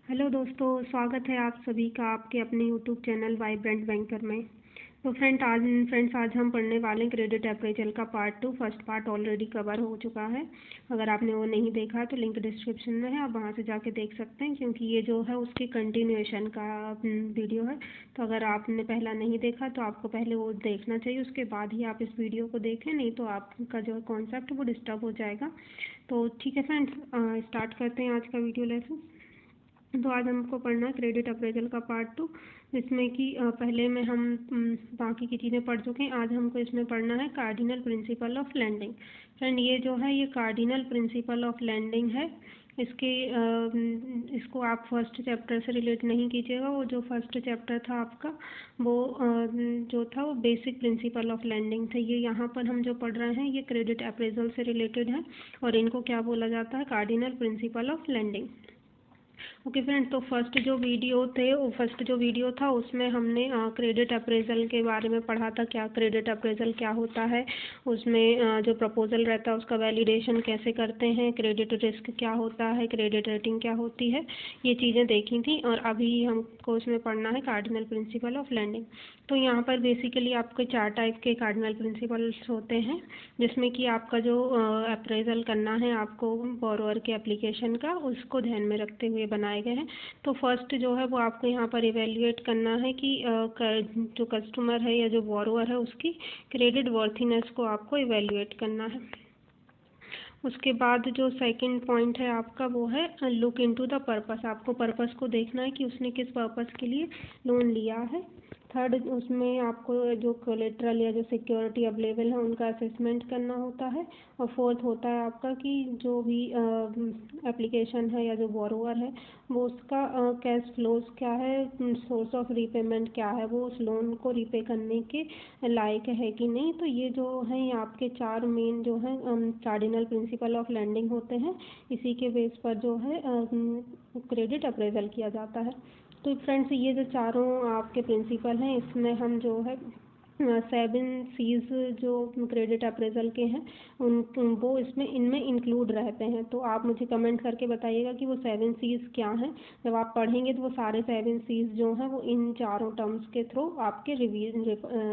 Hello दोस्तों, स्वागत है आप सभी का आपके अपने यूट्यूब चैनल वाइब्रेंट बैंकर में। तो फ्रेंड्स, आज हम पढ़ने वाले हैं क्रेडिट अप्रेजल का part 2। First part already cover हो चुका है। अगर आपने वो नहीं देखा तो लिंक डिस्क्रिप्शन में है, आप वहाँ से जाके देख सकते हैं, क्योंकि ये जो है उसकी कंटिन्यूएशन का वीडियो है। तो अगर आपने पहला नहीं देखा तो आपको पहले वो देखना चाहिए, उसके बाद ही आप इस वीडियो को देखें, नहीं तो आपका जो कॉन्सेप्ट वो डिस्टर्ब हो जाएगा। तो ठीक है फ्रेंड्स, स्टार्ट करते हैं आज का वीडियो लेसन। तो आज हमको पढ़ना है क्रेडिट अप्रेजल का पार्ट 2, जिसमें कि पहले में हम बाकी की चीज़ें पढ़ चुके हैं। आज हमको इसमें पढ़ना है cardinal principle of lending. Friend, ये जो है ये कार्डिनल प्रिंसिपल ऑफ लेंडिंग है। इसको आप फर्स्ट चैप्टर से रिलेट नहीं कीजिएगा। वो जो फर्स्ट चैप्टर था आपका, वो जो था वो बेसिक प्रिंसिपल ऑफ लेंडिंग था। ये यहाँ पर हम जो पढ़ रहे हैं ये क्रेडिट अप्रेजल से रिलेटेड है, और इनको क्या बोला जाता है, cardinal principle of lending. Okay friends, तो फर्स्ट जो वीडियो था उसमें हमने क्रेडिट अप्रेजल के बारे में पढ़ा था। क्या क्रेडिट अप्रेजल क्या होता है, उसमें जो प्रपोजल रहता है उसका वैलिडेशन कैसे करते हैं, क्रेडिट रिस्क क्या होता है, क्रेडिट रेटिंग क्या होती है, ये चीज़ें देखी थी। और अभी हमको इसमें पढ़ना है कार्डिनल प्रिंसिपल ऑफ लेंडिंग। तो यहाँ पर बेसिकली आपके 4 टाइप के कार्डिनल प्रिंसिपल्स होते हैं, जिसमें कि आपका जो अप्रेजल करना है आपको बोरोअर के एप्लीकेशन का, उसको ध्यान में रखते हुए बनाए गए हैं। तो फर्स्ट जो है वो आपको यहाँ पर इवेल्युएट करना है कि जो कस्टमर है या जो बोरोअर है उसकी क्रेडिट वर्थीनेस को आपको इवेल्युएट करना है। उसके बाद जो सेकंड पॉइंट है आपका वो है लुक इनटू द पर्पस। आपको पर्पस को देखना है कि उसने किस पर्पस के लिए लोन लिया है। थर्ड, उसमें आपको जो कोलेट्रल या जो सिक्योरिटी अवेलेबल है उनका असेसमेंट करना होता है। और फोर्थ होता है आपका कि जो भी एप्लीकेशन है या जो बोरोअर है वो उसका कैश फ्लोज क्या है, सोर्स ऑफ रीपेमेंट क्या है, वो उस लोन को रीपे करने के लायक है कि नहीं। तो ये जो है आपके 4 मेन जो है कार्डिनल प्रिंसिपल ऑफ लेंडिंग होते हैं। इसी के बेस पर जो है क्रेडिट अप्रेजल किया जाता है। तो फ्रेंड्स, ये जो चारों आपके प्रिंसिपल हैं इसमें हम जो है 7 सीज जो क्रेडिट अप्रेजल के हैं वो इनमें इंक्लूड रहते हैं। तो आप मुझे कमेंट करके बताइएगा कि वो 7 सीज क्या हैं। जब आप पढ़ेंगे तो वो सारे 7 सीज जो हैं वो इन चारों टर्म्स के थ्रू आपके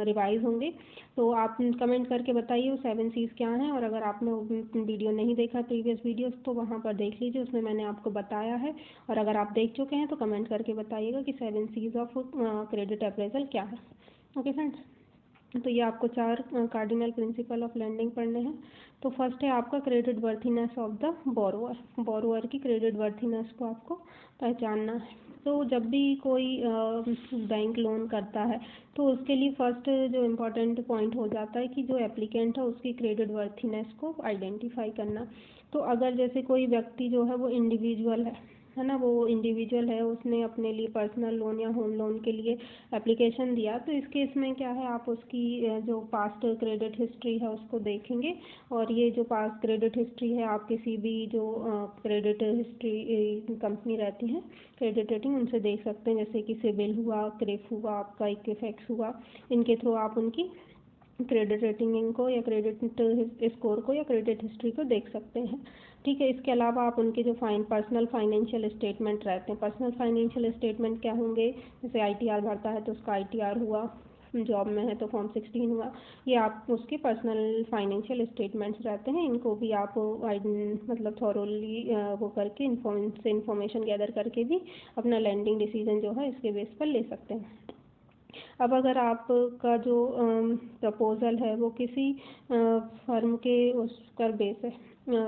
रिवाइज होंगे। तो आप कमेंट करके बताइए वो 7 सीज क्या हैं। और अगर आपने वो वीडियो नहीं देखा प्रीवियस वीडियोस तो वहाँ पर देख लीजिए, उसमें मैंने आपको बताया है। और अगर आप देख चुके हैं तो कमेंट करके बताइएगा कि 7 सीज ऑफ क्रेडिट अप्रेजल क्या है। ओके फ्रेंड्स, तो ये आपको 4 कार्डिनल प्रिंसिपल ऑफ लेंडिंग पढ़ने हैं। तो फर्स्ट है आपका credit worthiness of the borrower. Borrower की क्रेडिट वर्थीनेस को आपको पहचानना है। तो जब भी कोई बैंक लोन करता है तो उसके लिए फर्स्ट जो इम्पोर्टेंट पॉइंट हो जाता है कि जो एप्लीकेंट है उसकी क्रेडिट वर्थीनेस को आइडेंटिफाई करना। तो अगर जैसे कोई व्यक्ति जो है वो इंडिविजुअल है ना, वो इंडिविजुअल है, उसने अपने लिए पर्सनल लोन या होम लोन के लिए एप्लीकेशन दिया, तो इस केस में क्या है, आप उसकी जो पास्ट क्रेडिट हिस्ट्री है उसको देखेंगे। और ये जो पास्ट क्रेडिट हिस्ट्री है आप किसी भी जो क्रेडिट हिस्ट्री कंपनी रहती है क्रेडिट रेटिंग, उनसे देख सकते हैं, जैसे कि सिबिल हुआ, क्रेफ हुआ, आपका इक्विफैक्स हुआ। इनके थ्रू आप उनकी क्रेडिट रेटिंग को या क्रेडिट स्कोर को या क्रेडिट हिस्ट्री को देख सकते हैं। ठीक है, इसके अलावा आप उनके जो पर्सनल फाइनेंशियल स्टेटमेंट रहते हैं, पर्सनल फाइनेंशियल स्टेटमेंट क्या होंगे, जैसे आईटीआर भरता है तो उसका आईटीआर हुआ, जॉब में है तो फॉर्म 16 हुआ, ये आप उसके पर्सनल फाइनेंशियल स्टेटमेंट्स रहते हैं। इनको भी आप मतलब थॉरोली वो करके इंफॉर्मेशन गैदर करके भी अपना लैंडिंग डिसीजन जो है इसके बेस पर ले सकते हैं। अब अगर आपका जो प्रपोज़ल है वो किसी फर्म के उस पर बेस है,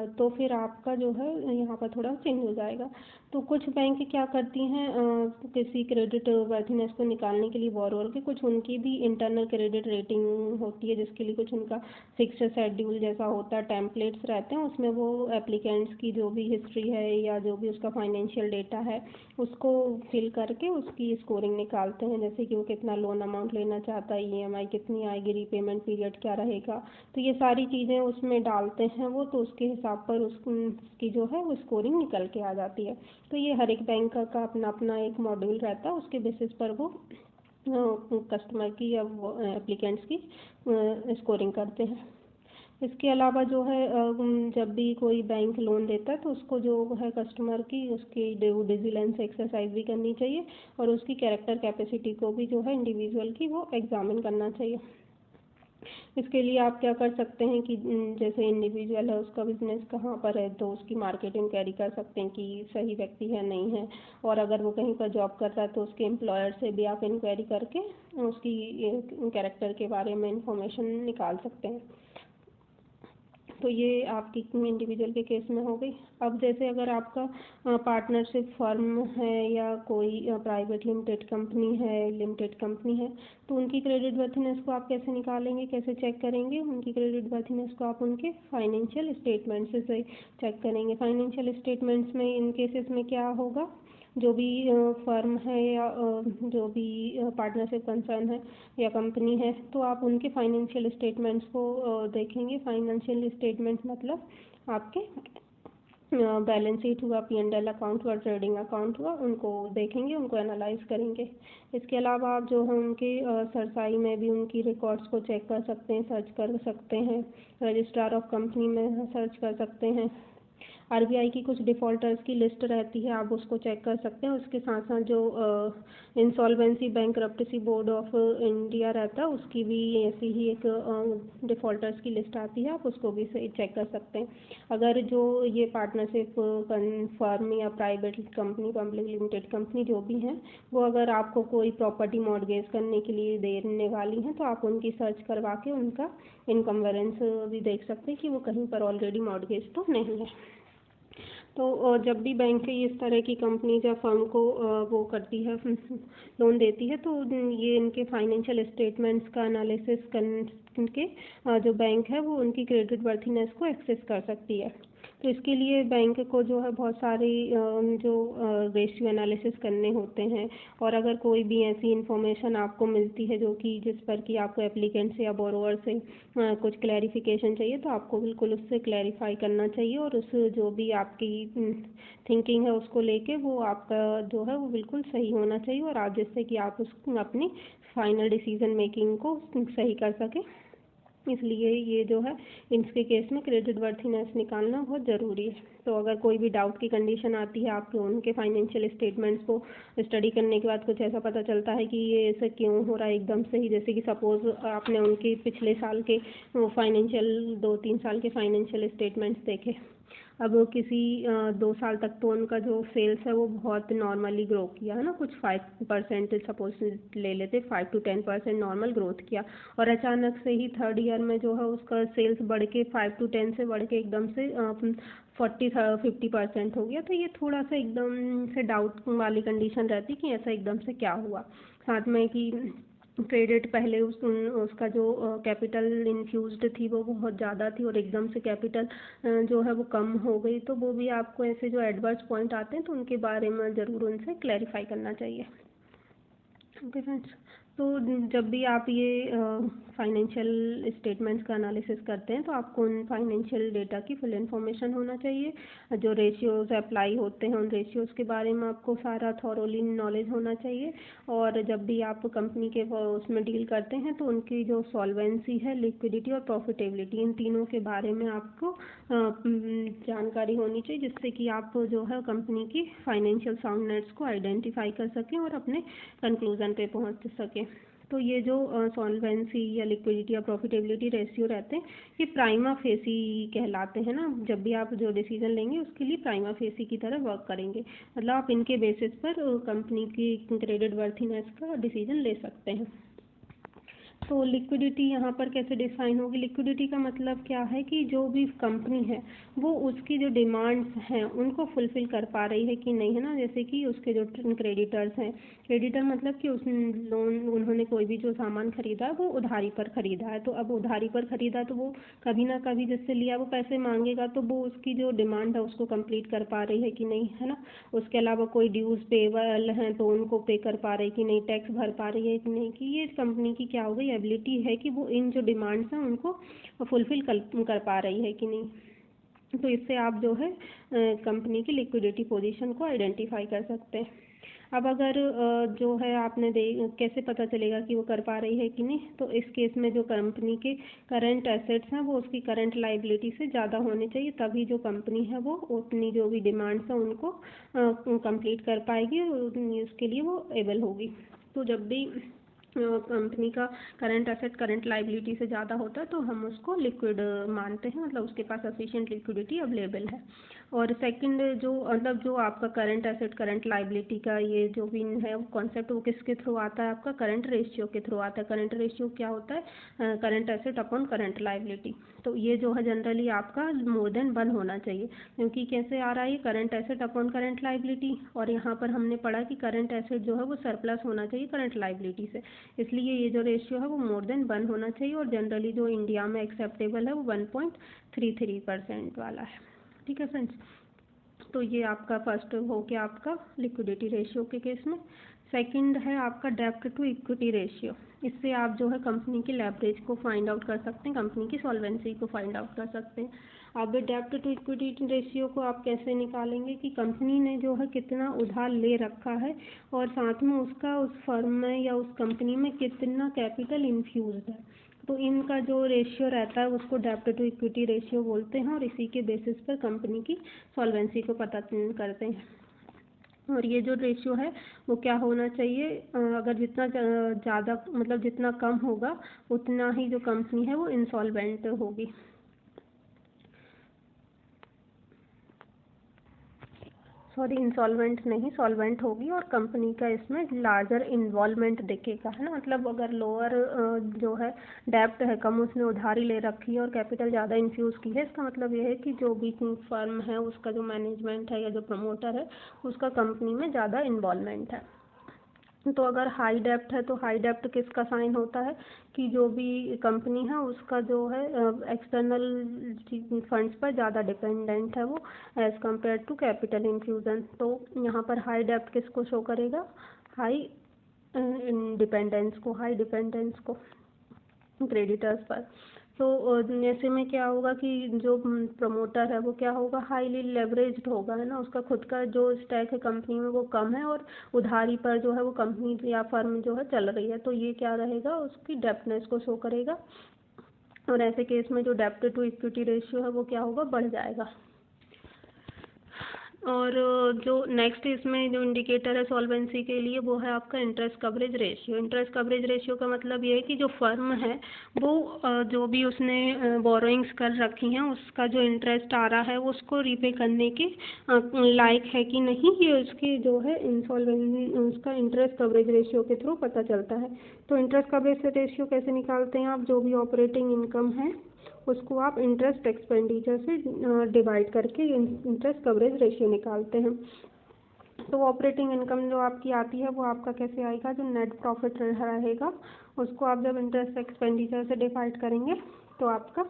तो फिर आपका जो है यहाँ पर थोड़ा चेंज हो जाएगा। तो कुछ बैंक क्या करती हैं, किसी क्रेडिट वर्थीनेस को निकालने के लिए बोरोअर के कुछ उनकी भी इंटरनल क्रेडिट रेटिंग होती है, जिसके लिए कुछ उनका फिक्स शेड्यूल जैसा होता है, टेम्पलेट्स रहते हैं, उसमें वो एप्लीकेंट्स की जो भी हिस्ट्री है या जो भी उसका फाइनेंशियल डेटा है उसको फिल करके उसकी स्कोरिंग निकालते हैं, जैसे कि वो कितना लोन अमाउंट लेना चाहता है, ईएमआई कितनी आएगी, रीपेमेंट पीरियड क्या रहेगा, तो ये सारी चीज़ें उसमें डालते हैं वो, तो उसके हिसाब पर उसकी जो है वो स्कोरिंग निकल के आ जाती है। तो ये हर एक बैंक का अपना अपना एक मॉड्यूल रहता है, उसके बेसिस पर वो कस्टमर की या एप्लीकेंट्स की स्कोरिंग करते हैं। इसके अलावा जो है जब भी कोई बैंक लोन देता है तो उसको जो है कस्टमर की उसकी ड्यू डिलिजेंस एक्सरसाइज भी करनी चाहिए और उसकी कैरेक्टर कैपेसिटी को भी जो है इंडिविजुअल की वो एग्जामिन करना चाहिए। इसके लिए आप क्या कर सकते हैं कि जैसे इंडिविजुअल है उसका बिजनेस कहाँ पर है तो उसकी मार्केट इंक्वायरी कर सकते हैं कि सही व्यक्ति है नहीं है, और अगर वो कहीं पर जॉब कर रहा है तो उसके एम्प्लॉयर से भी आप इंक्वायरी करके उसकी कैरेक्टर के बारे में इंफॉर्मेशन निकाल सकते हैं। तो ये आपकी इंडिविजुअल के केस में हो गई। अब जैसे अगर आपका पार्टनरशिप फर्म है या कोई प्राइवेट लिमिटेड कंपनी है तो उनकी क्रेडिट वर्थीनेस को आप कैसे निकालेंगे, कैसे चेक करेंगे? उनकी क्रेडिट वर्थीनेस को आप उनके फाइनेंशियल स्टेटमेंट से चेक करेंगे। फाइनेंशियल स्टेटमेंट्स में इन केसेस में क्या होगा, जो भी फर्म है या जो भी पार्टनरशिप कंसर्न है या कंपनी है तो आप उनके फाइनेंशियल स्टेटमेंट्स को देखेंगे। फाइनेंशियल स्टेटमेंट्स मतलब आपके बैलेंस शीट हुआ, P&L अकाउंट हुआ, ट्रेडिंग अकाउंट हुआ, उनको देखेंगे, उनको एनालाइज करेंगे। इसके अलावा आप जो है उनके सरसाई में भी उनकी रिकॉर्ड्स को चेक कर सकते हैं, सर्च कर सकते हैं, रजिस्ट्रार ऑफ कंपनी में सर्च कर सकते हैं। RBI की कुछ डिफ़ॉल्टर्स की लिस्ट रहती है, आप उसको चेक कर सकते हैं। उसके साथ साथ जो इंसॉल्वेंसी बैंक्रप्टसी बोर्ड ऑफ इंडिया रहता है उसकी भी ऐसी ही एक डिफ़ॉल्टर्स की लिस्ट आती है, आप उसको भी सही चेक कर सकते हैं। अगर जो ये पार्टनरशिप फर्म या private company, public limited company जो भी हैं, वो अगर आपको कोई प्रॉपर्टी मॉर्गेज करने के लिए देने वाली हैं तो आप उनकी सर्च करवा के उनका इनकम्बरेंस भी देख सकते हैं कि वो कहीं पर ऑलरेडी मॉर्गेज तो नहीं है। तो जब भी बैंक इस तरह की कंपनी या फर्म को वो करती है लोन देती है तो ये इनके फाइनेंशियल स्टेटमेंट्स का एनालिसिस करके जो बैंक है वो उनकी क्रेडिट वर्थीनेस को एक्सेस कर सकती है। तो इसके लिए बैंक को जो है बहुत सारी जो रेशियो एनालिसिस करने होते हैं, और अगर कोई भी ऐसी इंफॉर्मेशन आपको मिलती है जो कि जिस पर कि आपको एप्लीकेंट से या बोरोवर से कुछ क्लैरिफिकेशन चाहिए तो आपको बिल्कुल उससे क्लैरिफाई करना चाहिए, और उस जो भी आपकी थिंकिंग है उसको लेके वो आपका जो है वो बिल्कुल सही होना चाहिए, और आप जिससे कि आप उस अपनी फाइनल डिसीजन मेकिंग को सही कर सकें। इसलिए ये जो है इनके केस में क्रेडिट वर्थीनेस निकालना बहुत ज़रूरी है। तो अगर कोई भी डाउट की कंडीशन आती है, आपको उनके फाइनेंशियल स्टेटमेंट्स को स्टडी करने के बाद कुछ ऐसा पता चलता है कि ये ऐसा क्यों हो रहा है एकदम से ही, जैसे कि सपोज़ आपने उनके पिछले साल के फाइनेंशियल 2-3 साल के फाइनेंशियल स्टेटमेंट्स देखे, अब वो किसी 2 साल तक तो उनका जो सेल्स है वो बहुत नॉर्मली ग्रो किया है ना, कुछ 5% सपोज ले लेते, 5 to 10% नॉर्मल ग्रोथ किया, और अचानक से ही थर्ड ईयर में जो है उसका सेल्स बढ़ के 5 to 10 से बढ़ के एकदम से 40-50% हो गया। तो ये थोड़ा सा एकदम से डाउट वाली कंडीशन रहती कि ऐसा एकदम से क्या हुआ। साथ में कि क्रेडिट पहले उसका जो कैपिटल इन्फ्यूज्ड थी वो बहुत ज़्यादा थी और एकदम से कैपिटल जो है वो कम हो गई, तो वो भी आपको ऐसे जो एडवर्स पॉइंट आते हैं तो उनके बारे में ज़रूर उनसे क्लैरिफाई करना चाहिए। ओके फ्रेंड्स, तो जब भी आप ये फाइनेंशियल स्टेटमेंट्स का एनालिसिस करते हैं तो आपको उन फाइनेंशियल डेटा की फुल इन्फॉर्मेशन होना चाहिए। जो रेशियोज़ अप्लाई होते हैं उन रेशियोज़ के बारे में आपको सारा थॉरोली नॉलेज होना चाहिए, और जब भी आप कंपनी के उसमें डील करते हैं तो उनकी जो सॉल्वेंसी है, लिक्विडिटी और प्रॉफिटेबिलिटी, इन तीनों के बारे में आपको जानकारी होनी चाहिए, जिससे कि आप जो है कंपनी की फाइनेंशियल साउंडनेस को आइडेंटिफाई कर सकें और अपने कंक्लूज़न पे पहुंच सकें। तो ये जो सॉल्वेंसी या लिक्विडिटी या प्रॉफिटेबिलिटी रेशियो रहते हैं ये प्राइमा फेसी कहलाते हैं ना, जब भी आप जो डिसीजन लेंगे उसके लिए प्राइमा फेसी की तरह वर्क करेंगे, मतलब आप इनके बेसिस पर कंपनी की क्रेडिट वर्थीनेस का डिसीजन ले सकते हैं। तो लिक्विडिटी यहाँ पर कैसे डिफाइन होगी? लिक्विडिटी का मतलब क्या है कि जो भी कंपनी है वो उसकी जो डिमांड्स हैं उनको फुलफ़िल कर पा रही है कि नहीं, है ना। जैसे कि उसके जो क्रेडिटर्स हैं, क्रेडिटर मतलब कि उस लोन उन्होंने कोई भी जो सामान खरीदा वो उधारी पर ख़रीदा है, तो अब उधारी पर ख़रीदा तो वो कभी ना कभी जिससे लिया वो पैसे मांगेगा, तो वो उसकी जो डिमांड है उसको कंप्लीट कर पा रही है कि नहीं, है ना। उसके अलावा कोई ड्यूज़ पेबल हैं तो उनको पे कर पा रही कि नहीं, टैक्स भर पा रही है कि नहीं, कि ये कंपनी की क्या हो गई एबिलिटी है कि वो इन जो डिमांड्स हैं उनको फुलफ़िल कर पा रही है कि नहीं। तो इससे आप जो है कंपनी की लिक्विडिटी पोजीशन को आइडेंटिफाई कर सकते हैं। अब अगर जो है आपने कैसे पता चलेगा कि वो कर पा रही है कि नहीं, तो इस केस में जो कंपनी के करंट एसेट्स हैं वो उसकी करंट लाइबिलिटी से ज़्यादा होने चाहिए, तभी जो कंपनी है वो अपनी जो भी डिमांड्स हैं उनको कंप्लीट कर पाएगी, उसके लिए वो एबल होगी। तो जब भी कंपनी का करंट एसेट करंट लाइबिलिटी से ज़्यादा होता है तो हम उसको लिक्विड मानते हैं, मतलब उसके पास सफिशिएंट लिक्विडिटी अवेलेबल है। और सेकंड जो मतलब जो आपका करंट एसेट करंट लाइबिलिटी का ये जो भी है कॉन्सेप्ट, वो किसके थ्रू आता है? आपका करंट रेशियो के थ्रू आता है। करंट रेशियो क्या होता है? Current asset upon current liability. तो ये जो है जनरली आपका मोर देन 1 होना चाहिए, क्योंकि कैसे आ रहा है? Current asset upon current liability, और यहाँ पर हमने पढ़ा कि करंट एसेट जो है वो सरप्लस होना चाहिए करंट लाइबिलिटी से, इसलिए ये जो रेशियो है वो मोर देन 1 होना चाहिए। और जनरली जो इंडिया में एक्सेप्टेबल है वो 1.33% वाला है। ठीक है फ्रेंड्स, तो ये आपका फर्स्ट हो गया आपका लिक्विडिटी रेशियो के केस में। सेकंड है आपका डेब्ट टू इक्विटी रेशियो। इससे आप जो है कंपनी की लेवरेज को फाइंड आउट कर सकते हैं, कंपनी की सॉल्वेंसी को फाइंड आउट कर सकते हैं। अब डेब्ट टू इक्विटी रेशियो को आप कैसे निकालेंगे कि कंपनी ने जो है कितना उधार ले रखा है और साथ में उसका उस फर्म में या उस कंपनी में कितना कैपिटल इन्फ्यूज्ड है। तो इनका जो रेशियो रहता है उसको डेब्ट टू इक्विटी रेशियो बोलते हैं, और इसी के बेसिस पर कंपनी की सॉल्वेंसी को पता करते हैं। और ये जो रेशियो है वो क्या होना चाहिए? अगर जितना ज़्यादा मतलब जितना कम होगा उतना ही जो कंपनी है वो इंसॉल्वेंट होगी। सॉरी, इंसॉल्वेंट नहीं, सॉल्वेंट होगी, और कंपनी का इसमें लार्जर इन्वॉल्वमेंट दिखेगा, है ना। मतलब अगर लोअर जो है डेब्ट है, कम उसने उधारी ले रखी है और कैपिटल ज़्यादा इन्फ्यूज़ की है, इसका मतलब ये है कि जो भी फर्म है उसका जो मैनेजमेंट है या जो प्रमोटर है उसका कंपनी में ज़्यादा इन्वॉल्वमेंट है। तो अगर हाई डेप्ट है तो हाई डेप्ट किसका साइन होता है कि जो भी कंपनी है उसका जो है एक्सटर्नल फंड्स पर ज़्यादा डिपेंडेंट है वो as compare to capital infusion. तो यहाँ पर हाई डेप्ट किसको शो करेगा? हाई डिपेंडेंस को क्रेडिटर्स पर। तो ऐसे में क्या होगा कि जो प्रमोटर है वो क्या होगा? हाईली लेवरेज्ड होगा, है ना। उसका खुद का जो स्टैक है कंपनी में वो कम है और उधारी पर जो है वो कंपनी या फर्म जो है चल रही है, तो ये क्या रहेगा? उसकी डेप्टनेस को शो करेगा। और ऐसे केस में जो डेप्ट टू इक्विटी रेशियो है वो क्या होगा? बढ़ जाएगा। और जो नेक्स्ट इसमें जो इंडिकेटर है सॉल्वेंसी के लिए वो है आपका interest coverage ratio. Interest coverage ratio का मतलब ये है कि जो फर्म है वो जो भी उसने बोरोइंग्स कर रखी हैं उसका जो इंटरेस्ट आ रहा है उसको रीपे करने के लायक है कि नहीं, ये उसकी जो है इंसॉल्वेंसी उसका इंटरेस्ट कवरेज रेशियो के थ्रू पता चलता है। तो इंटरेस्ट कवरेज रेशियो कैसे निकालते हैं आप? जो भी ऑपरेटिंग इनकम है उसको आप इंटरेस्ट एक्सपेंडिचर से डिवाइड करके इंटरेस्ट कवरेज रेशियो निकालते हैं। तो ऑपरेटिंग इनकम जो आपकी आती है वो आपका कैसे आएगा? जो नेट प्रॉफिट रहेगा उसको आप जब इंटरेस्ट एक्सपेंडिचर से डिवाइड करेंगे तो आपका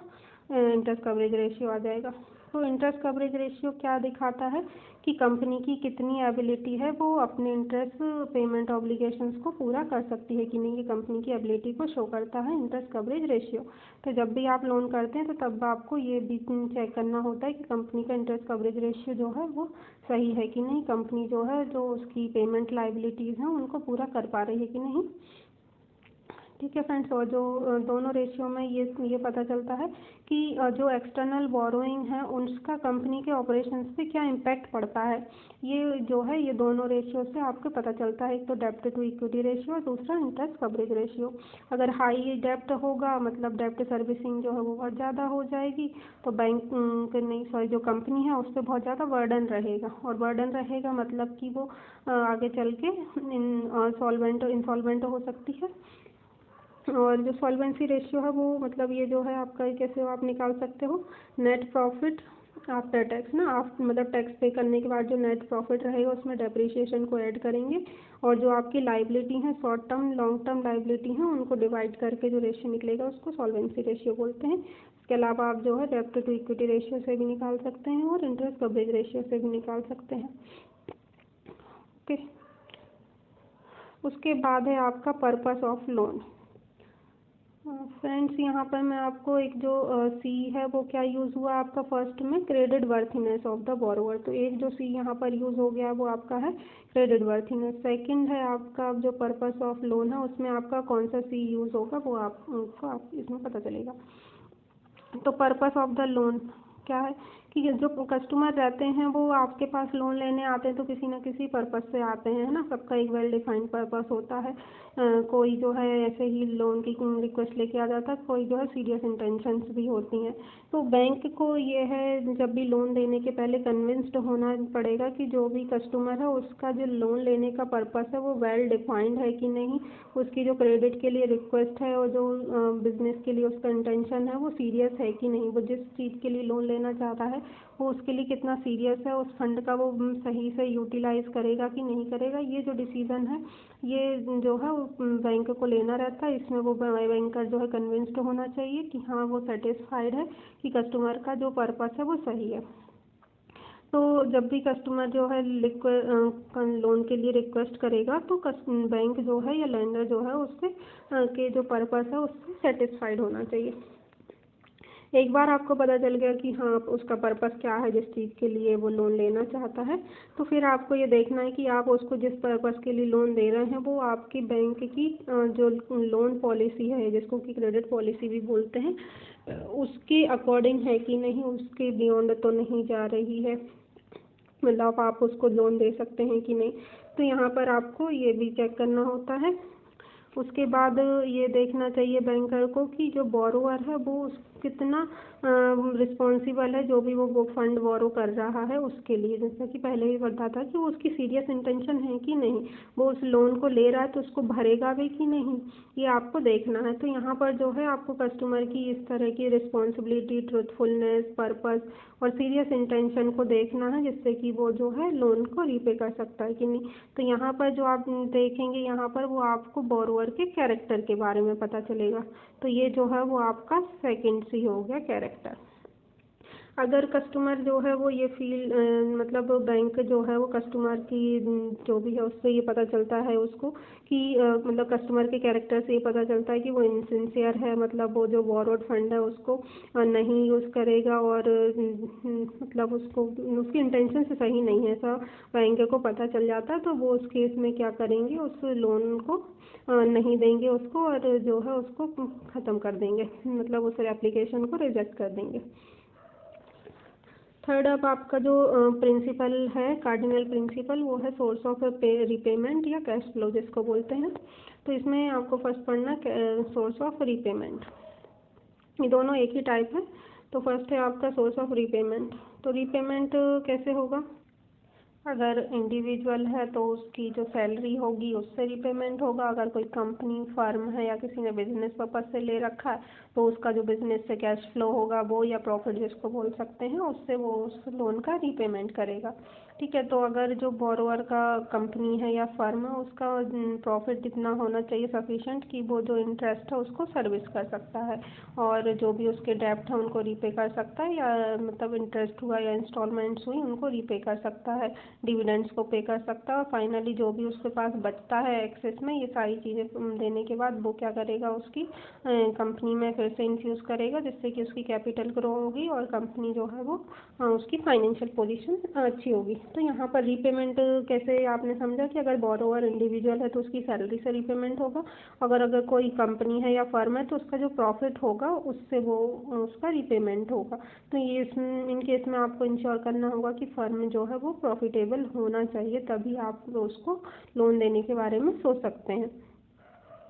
इंटरेस्ट कवरेज रेशियो आ जाएगा। तो इंटरेस्ट कवरेज रेशियो क्या दिखाता है कि कंपनी की कितनी एबिलिटी है वो अपने इंटरेस्ट पेमेंट ऑब्लिगेशंस को पूरा कर सकती है कि नहीं, ये कंपनी की एबिलिटी को शो करता है इंटरेस्ट कवरेज रेशियो। तो जब भी आप लोन करते हैं तो तब आपको ये भी चेक करना होता है कि कंपनी का इंटरेस्ट कवरेज रेशियो जो है वो सही है कि नहीं, कंपनी जो है जो उसकी पेमेंट लाइबिलिटीज़ हैं उनको पूरा कर पा रही है कि नहीं। ठीक है फ्रेंड्स, और जो दोनों रेशियो में ये पता चलता है कि जो एक्सटर्नल बोरोइंग है उसका कंपनी के ऑपरेशंस पे क्या इम्पैक्ट पड़ता है। ये जो है ये दोनों रेशियो से आपको पता चलता है, एक तो डेब्ट टू इक्विटी रेशियो और दूसरा इंटरेस्ट कवरेज रेशियो। अगर हाई डेब्ट होगा मतलब डेब्ट सर्विसिंग जो है वो बहुत ज़्यादा हो जाएगी, तो बैंक नहीं सॉरी जो कंपनी है उस पर बहुत ज़्यादा बर्डन रहेगा, और बर्डन रहेगा मतलब कि वो आगे चल के इंसॉल्वेंट हो सकती है। और जो सॉल्वेंसी रेशियो है वो मतलब ये जो है आपका कैसे आप निकाल सकते हो? नेट प्रॉफिट आफ्टर टैक्स ना, आप मतलब टैक्स पे करने के बाद जो नेट प्रॉफिट रहेगा उसमें डेप्रिसिएशन को ऐड करेंगे, और जो आपकी लाइबिलिटी है short term long term liability है उनको डिवाइड करके जो रेशियो निकलेगा उसको सॉल्वेंसी रेशियो बोलते हैं। इसके अलावा आप जो है डेब्ट टू इक्विटी रेशियो से भी निकाल सकते हैं और इंटरेस्ट कवरेज रेशियो से भी निकाल सकते हैं। ओके, उसके बाद है आपका पर्पस ऑफ लोन। फ्रेंड्स, यहाँ पर मैं आपको एक जो सी है वो क्या यूज़ हुआ आपका फर्स्ट में, credit worthiness of the borrower. तो एक जो सी यहाँ पर यूज़ हो गया वो आपका है क्रेडिट वर्थीनेस। सेकंड है आपका जो पर्पस ऑफ लोन है, उसमें आपका कौन सा सी यूज़ होगा वो आप इसमें पता चलेगा। तो पर्पस ऑफ द लोन क्या है कि ये जो कस्टमर रहते हैं वो आपके पास लोन लेने आते हैं तो किसी न किसी पर्पस से आते हैं, है ना। सबका एक वेल डिफाइंड पर्पस होता है। कोई जो है ऐसे ही लोन की रिक्वेस्ट लेके आ जाता है, कोई जो है सीरियस इंटेंशंस भी होती हैं। तो बैंक को ये है जब भी लोन देने के पहले कन्विंस्ड होना पड़ेगा कि जो भी कस्टमर है उसका जो लोन लेने का पर्पस है वो वेल डिफाइंड है कि नहीं, उसकी जो क्रेडिट के लिए रिक्वेस्ट है और जो बिजनेस के लिए उसका इंटेंशन है वो सीरियस है कि नहीं, वो जिस चीज़ के लिए लोन लेना चाहता है वो उसके लिए कितना सीरियस है, उस फंड का वो सही से यूटिलाइज करेगा कि नहीं करेगा। ये जो डिसीजन है ये जो है बैंक को लेना रहता है। इसमें वो बैंकर जो है कन्विंस्ड होना चाहिए कि हाँ वो सेटिस्फाइड है कि कस्टमर का जो पर्पस है वो सही है। तो जब भी कस्टमर जो है लोन के लिए रिक्वेस्ट करेगा तो बैंक जो है या लेंडर जो है उससे के जो पर्पस है उससे सेटिस्फाइड होना चाहिए। एक बार आपको पता चल गया कि हाँ उसका पर्पस क्या है जिस चीज़ के लिए वो लोन लेना चाहता है, तो फिर आपको ये देखना है कि आप उसको जिस पर्पस के लिए लोन दे रहे हैं वो आपकी बैंक की जो लोन पॉलिसी है जिसको कि क्रेडिट पॉलिसी भी बोलते हैं, उसके अकॉर्डिंग है कि नहीं, उसके बियॉन्ड तो नहीं जा रही है, मतलब आप उसको लोन दे सकते हैं कि नहीं। तो यहाँ पर आपको ये भी चेक करना होता है। उसके बाद ये देखना चाहिए बैंकर को कि जो बोरोवर है वो कितना रिस्पॉन्सिबल है, जो भी वो फंड बोरो कर रहा है उसके लिए। जैसा कि पहले भी बताया था कि वो उसकी सीरियस इंटेंशन है कि नहीं, वो उस लोन को ले रहा है तो उसको भरेगा भी कि नहीं, ये आपको देखना है। तो यहाँ पर जो है आपको कस्टमर की इस तरह की रिस्पॉन्सिबिलिटी, ट्रूथफुलनेस, पर्पस और सीरियस इंटेंशन को देखना है जिससे कि वो जो है लोन को रीपे कर सकता है कि नहीं। तो यहाँ पर जो आप देखेंगे यहाँ पर वो आपको बोरोवर के कैरेक्टर के बारे में पता चलेगा। तो ये जो है वो आपका सेकंड सी हो गया, कैरेक्टर। अगर कस्टमर जो है वो ये फील मतलब बैंक जो है वो कस्टमर की जो भी है उससे ये पता चलता है उसको कि मतलब कस्टमर के कैरेक्टर से ये पता चलता है कि वो इनसिंसियर है, मतलब वो जो बोरोड फंड है उसको नहीं यूज़ करेगा और मतलब उसको उसकी इंटेंशन से सही नहीं है, ऐसा बैंक को पता चल जाता है। तो वो उस केस में क्या करेंगे, उस लोन को नहीं देंगे उसको और जो है उसको ख़त्म कर देंगे, मतलब उस एप्लीकेशन को रिजेक्ट कर देंगे। थर्ड अब आपका जो प्रिंसिपल है, कार्डिनल प्रिंसिपल, वो है सोर्स ऑफ रिपेमेंट या कैश फ्लो जिसको बोलते हैं। तो इसमें आपको फर्स्ट पढ़ना सोर्स ऑफ रिपेमेंट। ये दोनों एक ही टाइप है। तो फर्स्ट है आपका सोर्स ऑफ रिपेमेंट। तो रिपेमेंट कैसे होगा, अगर इंडिविजुअल है तो उसकी जो सैलरी होगी उससे रिपेमेंट होगा। अगर कोई कंपनी फर्म है या किसी ने बिजनेस पर्पज से ले रखा है तो उसका जो बिजनेस से कैश फ्लो होगा वो या प्रॉफिट जिसको बोल सकते हैं उससे वो उस लोन का रिपेमेंट करेगा। ठीक है। तो अगर जो बोरोवर का कंपनी है या फर्म है उसका प्रॉफिट इतना होना चाहिए सफिशेंट कि वो जो इंटरेस्ट है उसको सर्विस कर सकता है और जो भी उसके डेप्ट है उनको रीपे कर सकता है, या मतलब इंटरेस्ट हुआ या इंस्टॉलमेंट्स हुई उनको रीपे कर सकता है, डिविडेंड्स को पे कर सकता है और फाइनली जो भी उसके पास बचता है एक्सेस में, ये सारी चीज़ें देने के बाद वो क्या करेगा, उसकी कंपनी में फिर से इन्फ्यूज़ करेगा जिससे कि उसकी कैपिटल ग्रो होगी और कंपनी जो है वो उसकी फाइनेंशियल पोजीशन अच्छी होगी। तो यहाँ पर रीपेमेंट कैसे आपने समझा कि अगर बोरोवर इंडिविजुअल है तो उसकी सैलरी से रीपेमेंट होगा, अगर कोई कंपनी है या फर्म है तो उसका जो प्रॉफिट होगा उससे वो उसका रीपेमेंट होगा। तो ये इन केस में आपको इंश्योर करना होगा कि फर्म जो है वो प्रॉफिटेबल होना चाहिए, तभी आप उसको लोन देने के बारे में सोच सकते हैं।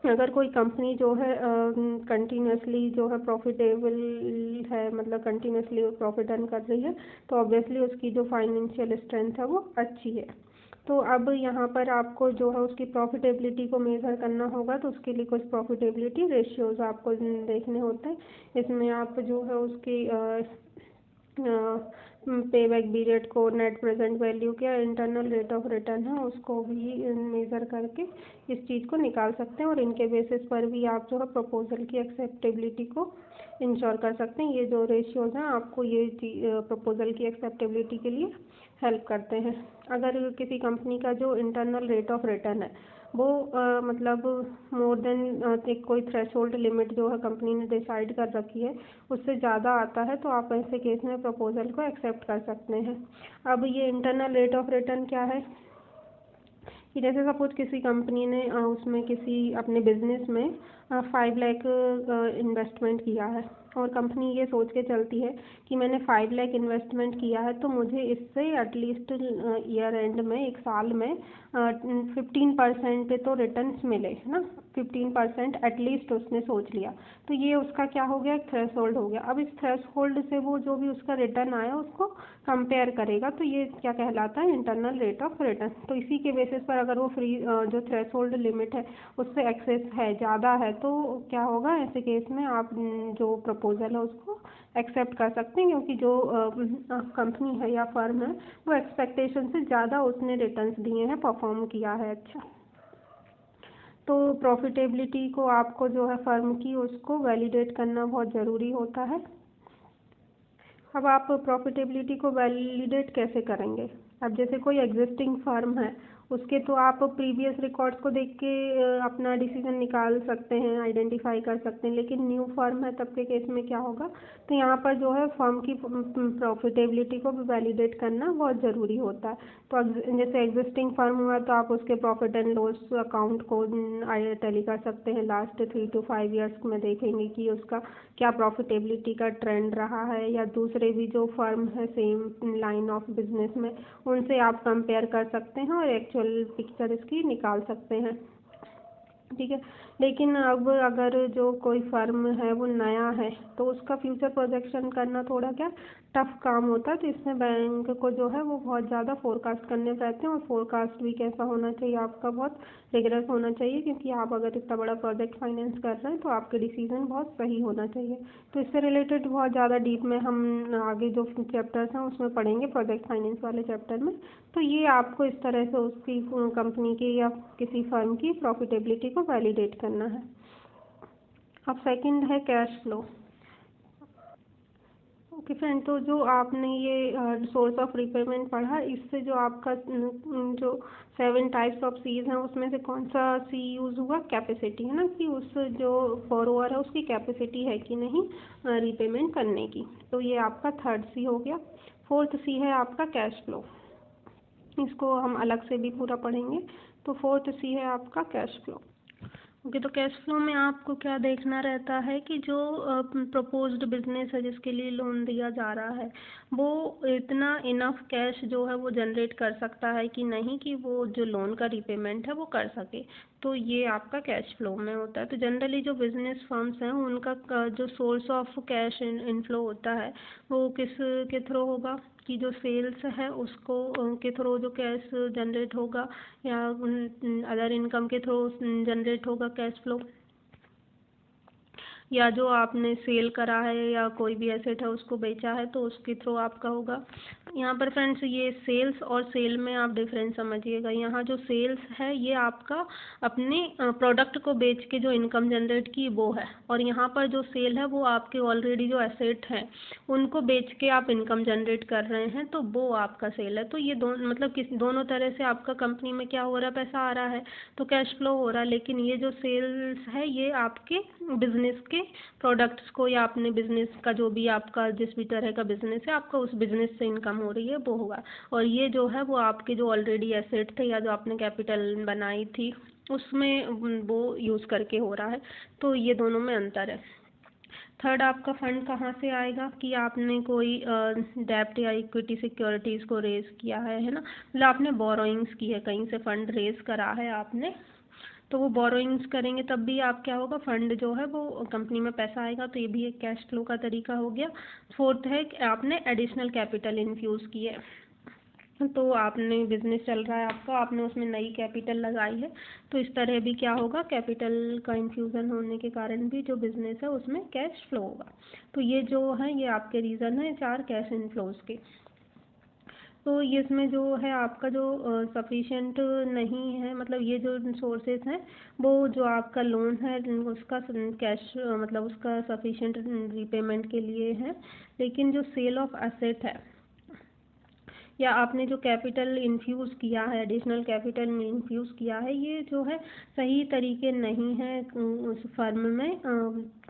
अगर कोई कंपनी जो है कंटिन्यूसली जो है प्रॉफिटेबल है, मतलब कंटिन्यूसली प्रॉफिट अर्न कर रही है, तो ऑब्वियसली उसकी जो फाइनेंशियल स्ट्रेंथ है वो अच्छी है। तो अब यहाँ पर आपको जो है उसकी प्रॉफिटेबिलिटी को मेज़र करना होगा, तो उसके लिए कुछ प्रॉफिटेबिलिटी रेशियोज़ आपको देखने होते हैं। इसमें आप जो है उसकी पे बैक पीरियड को, नेट प्रेजेंट वैल्यू क्या इंटरनल रेट ऑफ रिटर्न है उसको भी मेज़र करके इस चीज़ को निकाल सकते हैं और इनके बेसिस पर भी आप जो है प्रपोजल की एक्सेप्टेबिलिटी को इंश्योर कर सकते हैं। ये जो रेशियोज़ हैं आपको ये प्रपोजल की एक्सेप्टेबिलिटी के लिए हेल्प करते हैं। अगर किसी कंपनी का जो इंटरनल रेट ऑफ रिटर्न है वो मतलब मोर देन एक कोई थ्रेशोल्ड लिमिट जो है कंपनी ने डिसाइड कर रखी है उससे ज़्यादा आता है तो आप ऐसे केस में प्रपोजल को एक्सेप्ट कर सकते हैं। अब ये इंटरनल रेट ऑफ रिटर्न क्या है कि जैसे सपोज किसी कंपनी ने उसमें किसी अपने बिजनेस में 5 लाख इन्वेस्टमेंट किया है और कंपनी ये सोच के चलती है कि मैंने 5 लाख इन्वेस्टमेंट किया है तो मुझे इससे एटलीस्ट ईयर एंड में एक साल में 15% तो रिटर्न्स मिले, है ना। 15% एटलीस्ट उसने सोच लिया तो ये उसका क्या हो गया, एक थ्रेशोल्ड हो गया। अब इस थ्रेशोल्ड से वो जो भी उसका रिटर्न आया उसको कंपेयर करेगा तो ये क्या कहलाता है, इंटरनल रेट ऑफ रिटर्न। तो इसी के बेसिस पर अगर वो फ्री जो थ्रेशोल्ड लिमिट है उससे एक्सेस है, ज़्यादा है, तो क्या होगा ऐसे केस में आप जो प्रपोजल है उसको एक्सेप्ट कर सकते हैं क्योंकि जो कंपनी है या फर्म है वो एक्सपेक्टेशन से ज़्यादा उसने रिटर्न्स दिए हैं, परफॉर्म किया है अच्छा। तो प्रॉफिटेबिलिटी को आपको जो है फर्म की उसको वैलिडेट करना बहुत ज़रूरी होता है। अब आप प्रॉफिटेबिलिटी को वैलिडेट कैसे करेंगे। अब जैसे कोई एग्जिस्टिंग फर्म है उसके तो आप प्रीवियस रिकॉर्ड्स को देख के अपना डिसीजन निकाल सकते हैं, आइडेंटिफाई कर सकते हैं, लेकिन न्यू फर्म है तब के केस में क्या होगा, तो यहाँ पर जो है फर्म की प्रॉफिटेबिलिटी को भी वैलिडेट करना बहुत ज़रूरी होता है। तो जैसे एग्जिस्टिंग फर्म हुआ तो आप उसके प्रॉफिट एंड लॉस अकाउंट को टैली कर सकते हैं, लास्ट 3 to 5 ईयर्स में देखेंगे कि उसका क्या प्रॉफिटेबिलिटी का ट्रेंड रहा है, या दूसरे भी जो फर्म है सेम लाइन ऑफ बिजनेस में उनसे आप कंपेयर कर सकते हैं और एक्चुअल पिक्चर इसकी निकाल सकते हैं, ठीक है। लेकिन अब अगर जो कोई फर्म है वो नया है तो उसका फ्यूचर प्रोजेक्शन करना थोड़ा क्या टफ काम होता है, तो इसमें बैंक को जो है वो बहुत ज़्यादा फोरकास्ट करने रहते हैं और फोरकास्ट भी कैसा होना चाहिए आपका, बहुत रिगरस होना चाहिए क्योंकि आप अगर इतना बड़ा प्रोजेक्ट फाइनेंस कर रहे हैं तो आपके डिसीजन बहुत सही होना चाहिए। तो इससे रिलेटेड बहुत ज़्यादा डीप में हम आगे जो चैप्टर्स हैं उसमें पढ़ेंगे प्रोजेक्ट फाइनेंस वाले चैप्टर में। तो ये आपको इस तरह से उसकी कंपनी की या किसी फर्म की प्रॉफिटेबिलिटी को वैलिडेट करना है। अब सेकंड है कैश फ्लो। ओके फ्रेंड, तो जो आपने ये सोर्स ऑफ रिपेमेंट पढ़ा इससे जो आपका जो 7 टाइप्स ऑफ सीज हैं उसमें से कौन सा सी यूज़ हुआ, कैपेसिटी, है ना, कि उस जो बोरोवर है उसकी कैपेसिटी है कि नहीं रिपेमेंट करने की। तो ये आपका थर्ड सी हो गया। फोर्थ सी है आपका कैश फ्लो, इसको हम अलग से भी पूरा पढ़ेंगे। तो फोर्थ सी है आपका कैश फ्लो। ओके, तो कैश फ्लो में आपको क्या देखना रहता है कि जो प्रपोज्ड बिजनेस है जिसके लिए लोन दिया जा रहा है वो इतना इनफ कैश जो है वो जनरेट कर सकता है कि नहीं कि वो जो लोन का रिपेमेंट है वो कर सके। तो ये आपका कैश फ्लो में होता है। तो जनरली जो बिजनेस फर्म्स हैं उनका जो सोर्स ऑफ कैश इनफ्लो होता है वो किस के थ्रू होगा, कि जो सेल्स है उसको के थ्रू जो कैश जनरेट होगा या अदर इनकम के थ्रू जनरेट होगा कैश फ्लो, या जो आपने सेल करा है या कोई भी एसेट है उसको बेचा है तो उसके थ्रू आपका होगा। यहाँ पर फ्रेंड्स ये सेल्स और सेल में आप डिफरेंस समझिएगा। यहाँ जो सेल्स है ये आपका अपने प्रोडक्ट को बेच के जो इनकम जनरेट की वो है, और यहाँ पर जो सेल है वो आपके ऑलरेडी जो एसेट हैं उनको बेच के आप इनकम जनरेट कर रहे हैं तो वो आपका सेल है। तो ये मतलब दोनों तरह से आपका कंपनी में क्या हो रहा है, पैसा आ रहा है तो कैश फ्लो हो रहा है। लेकिन ये जो सेल्स है ये आपके बिजनेस के प्रोडक्ट्स को या अपने बिजनेस का जो भी आपका जिस भी तरह का बिजनेस है आपका उस बिजनेस से इनकम हो रही है वो होगा। और ये जो है वो आपके जो ऑलरेडी एसेट थे या जो आपने कैपिटल बनाई थी उसमें वो यूज़ करके हो रहा है। तो ये दोनों में अंतर है। थर्ड आपका फंड कहाँ से आएगा, कि आपने कोई डेब्ट या इक्विटी सिक्योरिटीज़ को रेज़ किया है ना, मतलब आपने बोरोइंग्स की है, कहीं से फंड रेज़ करा है आपने, तो वो बोरोइंग्स करेंगे तब भी आप क्या होगा, फंड जो है वो कंपनी में पैसा आएगा। तो ये भी एक कैश फ्लो का तरीका हो गया। फोर्थ है कि आपने एडिशनल कैपिटल इन्फ्यूज़ की है, तो आपने बिजनेस चल रहा है आपका, आपने उसमें नई कैपिटल लगाई है तो इस तरह भी क्या होगा, कैपिटल का इन्फ्यूज़न होने के कारण भी जो बिजनेस है उसमें कैश फ्लो होगा। तो ये जो है ये आपके रीज़न है 4 कैश इनफ्लोज़ के। तो ये इसमें जो है आपका जो सफिशिएंट नहीं है, मतलब ये जो सोर्सेज हैं वो जो आपका लोन है उसका कैश मतलब उसका सफिशिएंट रिपेमेंट के लिए है। लेकिन जो सेल ऑफ एसेट है या आपने जो कैपिटल इन्फ्यूज़ किया है, एडिशनल कैपिटल इन्फ्यूज़ किया है, ये जो है सही तरीके नहीं है उस फर्म में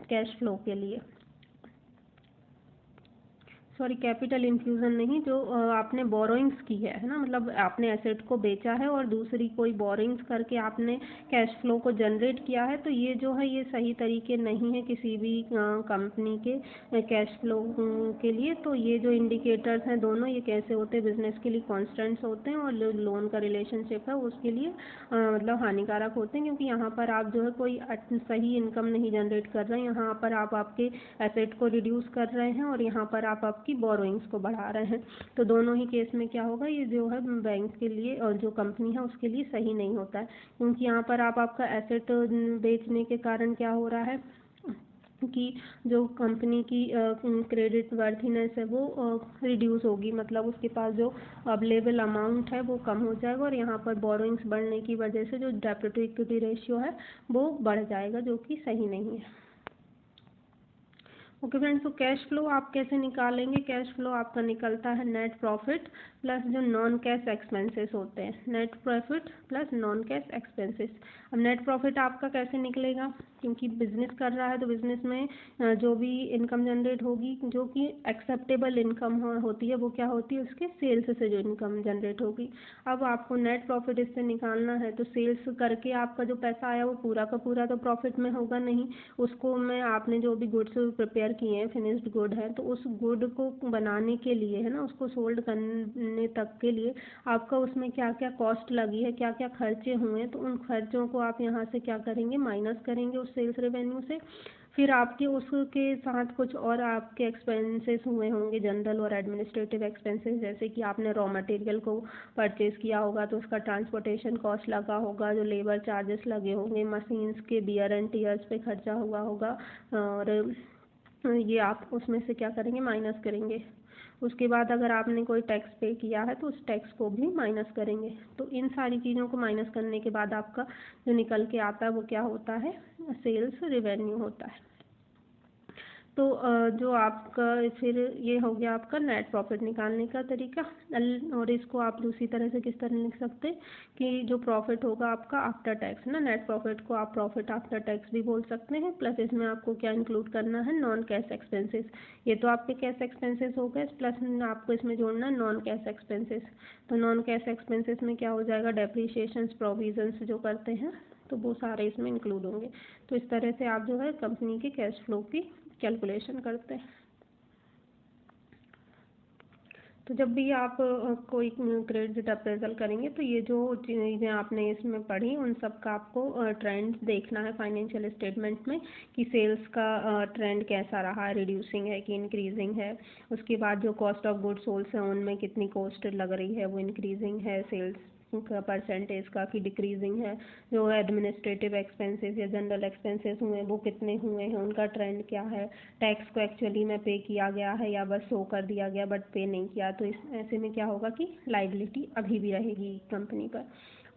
कैश फ्लो के लिए। सॉरी, कैपिटल इन्फ्यूज़न नहीं, जो आपने बोरोइंग्स की है ना, मतलब आपने एसेट को बेचा है और दूसरी कोई बोरोइंग्स करके आपने कैश फ्लो को जनरेट किया है, तो ये जो है ये सही तरीके नहीं है किसी भी कंपनी के कैश फ्लो के लिए। तो ये जो इंडिकेटर्स हैं दोनों, ये कैसे होते हैं, बिजनेस के लिए कॉन्स्टेंट्स होते हैं और लोन का रिलेशनशिप है उसके लिए मतलब हानिकारक होते हैं, क्योंकि यहाँ पर आप जो है कोई सही इनकम नहीं जनरेट कर रहे हैं। यहाँ पर आप आपके एसेट को रिड्यूस कर रहे हैं और यहाँ पर आप आपकी बोरोइंग्स को बढ़ा रहे हैं। तो दोनों ही केस में क्या होगा, ये जो है बैंक के लिए और जो कंपनी है उसके लिए सही नहीं होता है, क्योंकि यहाँ पर आप आपका एसेट बेचने के कारण क्या हो रहा है कि जो कंपनी की क्रेडिट वर्थीनेस है वो रिड्यूस होगी, मतलब उसके पास जो अवेलेबल अमाउंट है वो कम हो जाएगा और यहाँ पर बोरोइंग्स बढ़ने की वजह से जो डेब्ट टू इक्विटी रेशियो है वो बढ़ जाएगा, जो कि सही नहीं है। ओके फ्रेंड्स, तो कैश फ्लो आप कैसे निकालेंगे? कैश फ्लो आपका निकलता है नेट प्रॉफिट प्लस जो नॉन कैश एक्सपेंसेस होते हैं, net profit plus non cash expenses. अब नेट प्रॉफिट आपका कैसे निकलेगा, क्योंकि बिजनेस कर रहा है तो बिजनेस में जो भी इनकम जनरेट होगी, जो कि एक्सेप्टेबल इनकम होती है, वो क्या होती है, उसके सेल्स से जो इनकम जनरेट होगी। अब आपको नेट प्रॉफिट इससे निकालना है, तो सेल्स करके आपका जो पैसा आया वो पूरा का पूरा तो प्रॉफिट में होगा नहीं, उसको में आपने जो भी गुड्स प्रिपेयर किए हैं, फिनिश्ड गुड है, तो उस गुड को बनाने के लिए है ना, उसको सोल्ड करने तक के लिए आपका उसमें क्या क्या कॉस्ट लगी है, क्या क्या खर्चे हुए हैं, तो उन खर्चों को आप यहाँ से क्या करेंगे, माइनस करेंगे उस सेल्स रेवेन्यू से। फिर आपके उसके साथ कुछ और आपके एक्सपेंसेस हुए होंगे, जनरल और एडमिनिस्ट्रेटिव एक्सपेंसेस, जैसे कि आपने रॉ मटेरियल को परचेज़ किया होगा तो उसका ट्रांसपोर्टेशन कॉस्ट लगा होगा, जो लेबर चार्जेस लगे होंगे, मशीन्स के बियर एंड टीयर्स पे खर्चा हुआ होगा, और ये आप उसमें से क्या करेंगे, माइनस करेंगे। उसके बाद अगर आपने कोई टैक्स पे किया है तो उस टैक्स को भी माइनस करेंगे। तो इन सारी चीज़ों को माइनस करने के बाद आपका जो निकल के आता है वो क्या होता है, सेल्स रेवेन्यू होता है। तो जो आपका फिर ये हो गया आपका नेट प्रॉफिट निकालने का तरीका। और इसको आप दूसरी तरह से किस तरह लिख सकते हैं कि जो प्रॉफिट होगा आपका आफ्टर टैक्स ना, नेट प्रॉफिट को आप प्रॉफिट आफ्टर टैक्स भी बोल सकते हैं, प्लस इसमें आपको क्या इंक्लूड करना है, नॉन कैश एक्सपेंसेस। ये तो आपके कैश एक्सपेंसेस हो गए, प्लस आपको इसमें जोड़ना है नॉन कैश एक्सपेंसेस। तो नॉन कैश एक्सपेंसेस में क्या हो जाएगा, डेप्रीशिएशंस प्रोविजंस जो करते हैं तो वो सारे इसमें इंक्लूड होंगे। तो इस तरह से आप जो है कंपनी के कैश फ्लो की कैलकुलेशन करते हैं। तो जब भी आप कोई क्रेडिट अप्रेजल करेंगे तो ये जो चीज़ें आपने इसमें पढ़ी उन सब का आपको ट्रेंड देखना है फाइनेंशियल स्टेटमेंट में, कि सेल्स का ट्रेंड कैसा रहा है, रिड्यूसिंग है कि इंक्रीजिंग है। उसके बाद जो कॉस्ट ऑफ गुड्स सोल्स है उनमें कितनी कॉस्ट लग रही है, वो इंक्रीजिंग है सेल्स का परसेंटेज का कि डिक्रीजिंग है। जो एडमिनिस्ट्रेटिव एक्सपेंसेस या जनरल एक्सपेंसेस हुए वो कितने हुए हैं, उनका ट्रेंड क्या है। टैक्स को एक्चुअली में पे किया गया है या बस शो कर दिया गया बट पे नहीं किया, तो इस ऐसे में क्या होगा कि लाइबिलिटी अभी भी रहेगी कंपनी पर।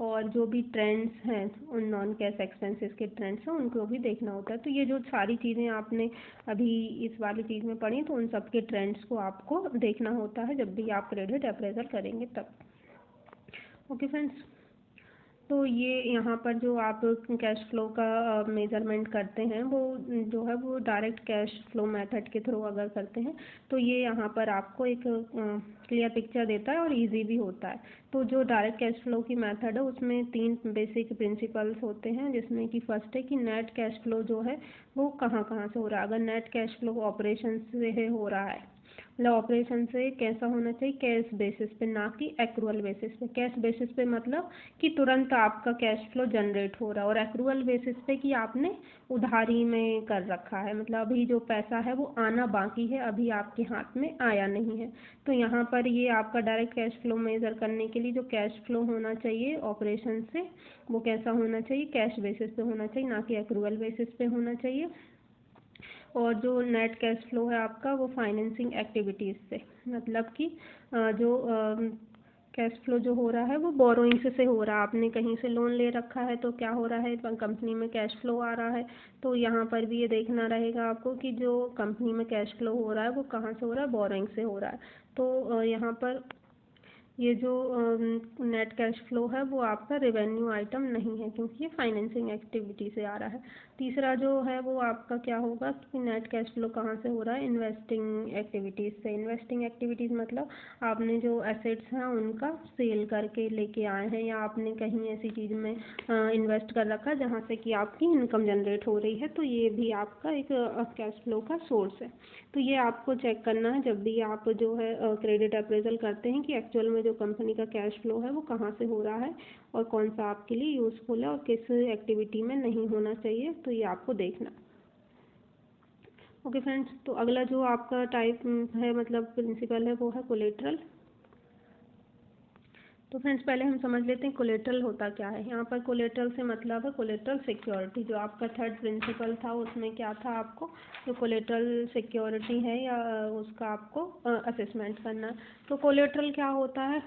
और जो भी ट्रेंड्स हैं उन नॉन कैश एक्सपेंसेस के ट्रेंड्स हैं उनको भी देखना होता है। तो ये जो सारी चीज़ें आपने अभी इस वाली चीज़ में पढ़ी तो उन सब के ट्रेंड्स को आपको देखना होता है जब भी आप क्रेडिट अप्रेजल करेंगे तब। ओके फ्रेंड्स, तो ये यहाँ पर जो आप कैश फ्लो का मेजरमेंट करते हैं वो जो है वो डायरेक्ट कैश फ्लो मेथड के थ्रू अगर करते हैं तो ये यहाँ पर आपको एक क्लियर पिक्चर देता है और इजी भी होता है। तो जो डायरेक्ट कैश फ्लो की मेथड है उसमें 3 बेसिक प्रिंसिपल्स होते हैं, जिसमें कि फर्स्ट है कि नेट कैश फ्लो जो है वो कहाँ कहाँ से हो रहा है। अगर नेट कैश फ्लो ऑपरेशन से हो रहा है, मतलब ऑपरेशन से कैसा होना चाहिए, कैश बेसिस पे ना कि एक्रूअल बेसिस पे। कैश बेसिस पे मतलब कि तुरंत आपका कैश फ्लो जनरेट हो रहा है, और एक्रूअल बेसिस पे कि आपने उधारी में कर रखा है, मतलब अभी जो पैसा है वो आना बाकी है, अभी आपके हाथ में आया नहीं है। तो यहाँ पर ये आपका डायरेक्ट कैश फ्लो मेज़र करने के लिए जो कैश फ्लो होना चाहिए ऑपरेशन से वो कैसा होना चाहिए, कैश बेसिस पे होना चाहिए, ना कि एक्रूअल बेसिस पे होना चाहिए। और जो नेट कैश फ्लो है आपका वो फाइनेंसिंग एक्टिविटीज़ से, मतलब कि जो कैश फ्लो जो हो रहा है वो बोरोइंग से हो रहा है। आपने कहीं से लोन ले रखा है तो क्या हो रहा है, कंपनी में कैश फ्लो आ रहा है। तो यहाँ पर भी ये देखना रहेगा आपको कि जो कंपनी में कैश फ्लो हो रहा है वो कहाँ से हो रहा है, बोरोइंग से हो रहा है। तो यहाँ पर ये जो नेट कैश फ्लो है वो आपका रेवेन्यू आइटम नहीं है, क्योंकि ये फाइनेंसिंग एक्टिविटी से आ रहा है। तीसरा जो है वो आपका क्या होगा कि नेट कैश फ्लो कहाँ से हो रहा है, इन्वेस्टिंग एक्टिविटीज़ से। इन्वेस्टिंग एक्टिविटीज़ मतलब आपने जो एसेट्स हैं उनका सेल करके लेके आए हैं, या आपने कहीं ऐसी चीज़ में इन्वेस्ट कर रखा है जहाँ से कि आपकी इनकम जनरेट हो रही है, तो ये भी आपका एक कैश फ्लो का सोर्स है। तो ये आपको चेक करना है जब भी आप जो है क्रेडिट अप्रेजल करते हैं कि एक्चुअल में जो कंपनी का कैश फ्लो है वो कहाँ से हो रहा है और कौन सा आपके लिए यूज़फुल है और किस एक्टिविटी में नहीं होना चाहिए, तो ये आपको देखना। ओके फ्रेंड्स, तो अगला जो आपका टाइप है मतलब प्रिंसिपल है वो है कोलेट्रल। तो फ्रेंड्स पहले हम समझ लेते हैं कोलेट्रल होता क्या है। यहाँ पर कोलेट्रल से मतलब है कोलेट्रल सिक्योरिटी। जो आपका थर्ड प्रिंसिपल था उसमें क्या था, आपको जो कोलेट्रल सिक्योरिटी है या उसका आपको असेसमेंट करना है। तो कोलेट्रल क्या होता है,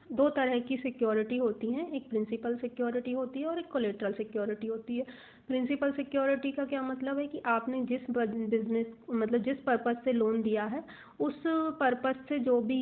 दो तरह की सिक्योरिटी होती हैं, एक प्रिंसिपल सिक्योरिटी होती है और एक कोलेट्रल सिक्योरिटी होती है। प्रिंसिपल सिक्योरिटी का क्या मतलब है कि आपने जिस बिजनेस मतलब जिस पर्पज़ से लोन दिया है उस पर्पज़ से जो भी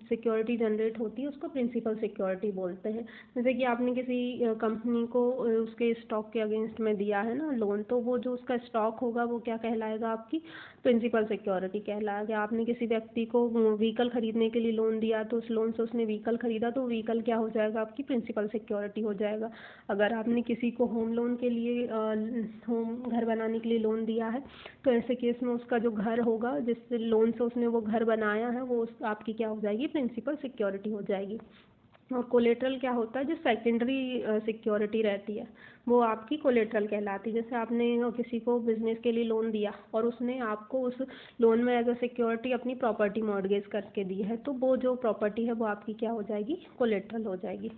सिक्योरिटी जनरेट होती है उसको प्रिंसिपल सिक्योरिटी बोलते हैं। जैसे कि आपने किसी कंपनी को उसके स्टॉक के अगेंस्ट में दिया है ना लोन, तो वो जो उसका स्टॉक होगा वो क्या कहलाएगा, आपकी प्रिंसिपल सिक्योरिटी कहलाएगा। आपने किसी व्यक्ति को व्हीकल खरीदने के लिए लोन दिया, तो उस लोन से उसने व्हीकल खरीदा, तो व्हीकल क्या हो जाएगा, आपकी प्रिंसिपल सिक्योरिटी हो जाएगा। अगर आपने किसी को होम लोन के लिए होम घर बनाने के लिए लोन दिया है, तो ऐसे केस में उसका जो घर होगा जिस लोन से उसने वो घर बनाया है वो आपकी क्या हो जाएगी, प्रिंसिपल सिक्योरिटी हो जाएगी। और कोलेट्रल क्या होता है, जो सेकेंडरी सिक्योरिटी रहती है वो आपकी कोलेट्रल कहलाती है। जैसे आपने किसी को बिजनेस के लिए लोन दिया और उसने आपको उस लोन में एज अ सिक्योरिटी अपनी प्रॉपर्टी मॉर्गेज करके दी है, तो वो जो प्रॉपर्टी है वो आपकी क्या हो जाएगी, कोलेट्रल हो जाएगी।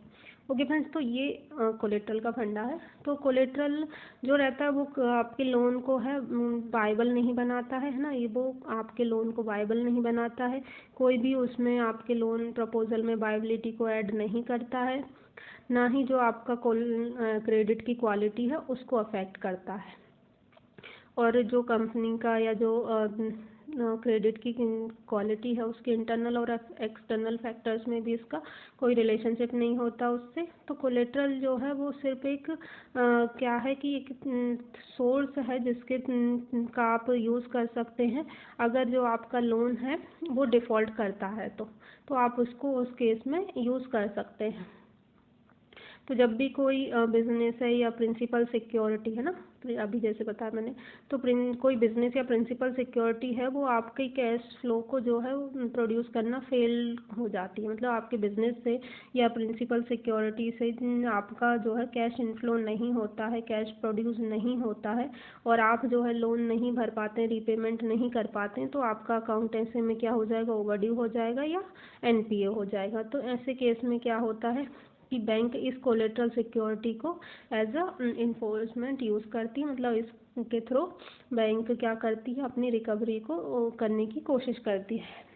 ओके फ्रेंड्स, तो ये कोलेट्रल का फंडा है। तो कोलेट्रल जो रहता है वो आपके लोन को है वाइबल नहीं बनाता है ना, ये वो आपके लोन को वाइबल नहीं बनाता है। कोई भी उसमें आपके लोन प्रपोजल में वाइबिलिटी को ऐड नहीं करता है, ना ही जो आपका क्रेडिट की क्वालिटी है उसको अफेक्ट करता है। और जो कंपनी का या जो क्रेडिट की क्वालिटी है उसके इंटरनल और एक्सटर्नल फैक्टर्स में भी इसका कोई रिलेशनशिप नहीं होता उससे। तो कोलेट्रल जो है वो सिर्फ एक क्या है कि एक सोर्स है जिसके का आप यूज़ कर सकते हैं अगर जो आपका लोन है वो डिफ़ॉल्ट करता है, तो आप उसको उस केस में यूज़ कर सकते हैं। तो जब भी कोई बिजनेस है या प्रिंसिपल सिक्योरिटी है ना, अभी जैसे बताया मैंने, तो कोई बिजनेस या प्रिंसिपल सिक्योरिटी है वो आपके कैश फ्लो को जो है प्रोड्यूस करना फेल हो जाती है। मतलब आपके बिजनेस से या प्रिंसिपल सिक्योरिटी से आपका जो है कैश इनफ्लो नहीं होता है, कैश प्रोड्यूस नहीं होता है और आप जो है लोन नहीं भर पाते, रीपेमेंट नहीं कर पाते, तो आपका अकाउंट ऐसे में क्या हो जाएगा, ओवरड्यू हो जाएगा या एनपीए हो जाएगा। तो ऐसे केस में क्या होता है कि बैंक इस कोलेट्रल सिक्योरिटी को एज अ इन्फोर्समेंट यूज़ करती है। मतलब इसके थ्रू बैंक क्या करती है, अपनी रिकवरी को करने की कोशिश करती है।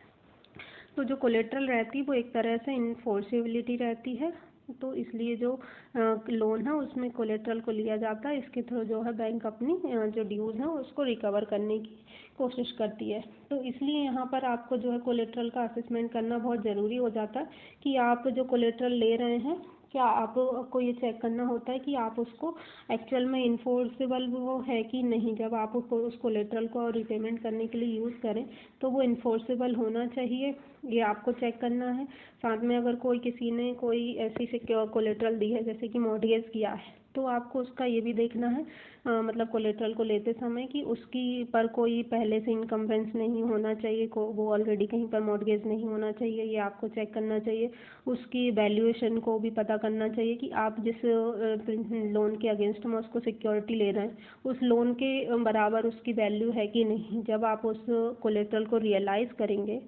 तो जो कोलेट्रल रहती है वो एक तरह से इन्फोर्सेबिलिटी रहती है, तो इसलिए जो लोन है उसमें कोलेट्रल को लिया जाता है। इसके थ्रू जो है बैंक अपनी जो ड्यूज़ है उसको रिकवर करने की कोशिश करती है। तो इसलिए यहाँ पर आपको जो है कोलेट्रल का असेसमेंट करना बहुत ज़रूरी हो जाता है कि आप जो कोलेट्रल ले रहे हैं क्या आपको ये चेक करना होता है कि आप उसको एक्चुअल में इन्फोर्सेबल वो है कि नहीं। जब आप उस कोलेट्रल को रिपेमेंट करने के लिए यूज़ करें तो वो इन्फोर्सेबल होना चाहिए, ये आपको चेक करना है। साथ में अगर कोई किसी ने कोई ऐसी सिक्योर कोलेट्रल दी है जैसे कि मॉर्गेज किया है, तो आपको उसका ये भी देखना है मतलब कोलेट्रल को लेते समय कि उसकी पर कोई पहले से इनकम्बेंस नहीं होना चाहिए, को वो ऑलरेडी कहीं पर मॉर्गेज नहीं होना चाहिए, ये आपको चेक करना चाहिए। उसकी वैल्यूएशन को भी पता करना चाहिए कि आप जिस लोन के अगेंस्ट में उसको सिक्योरिटी ले रहे हैं उस लोन के बराबर उसकी वैल्यू है कि नहीं। जब आप उस कोलेट्रल को रियलाइज़ करेंगे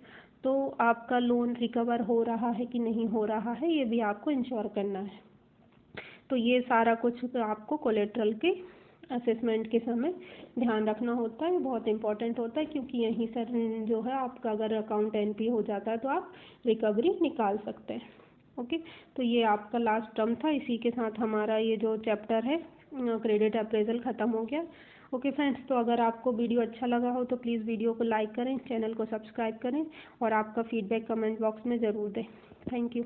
तो आपका लोन रिकवर हो रहा है कि नहीं हो रहा है, ये भी आपको इंश्योर करना है। तो ये सारा कुछ तो आपको कोलेट्रल के असेसमेंट के समय ध्यान रखना होता है, बहुत इंपॉर्टेंट होता है, क्योंकि यहीं से जो है आपका अगर अकाउंट एनपी हो जाता है तो आप रिकवरी निकाल सकते हैं। ओके, तो ये आपका लास्ट टर्म था, इसी के साथ हमारा ये जो चैप्टर है क्रेडिट अप्रेजल ख़त्म हो गया। ओके फ्रेंड्स, तो अगर आपको वीडियो अच्छा लगा हो तो प्लीज़ वीडियो को लाइक करें, चैनल को सब्सक्राइब करें और आपका फीडबैक कमेंट बॉक्स में ज़रूर दें। Thank you.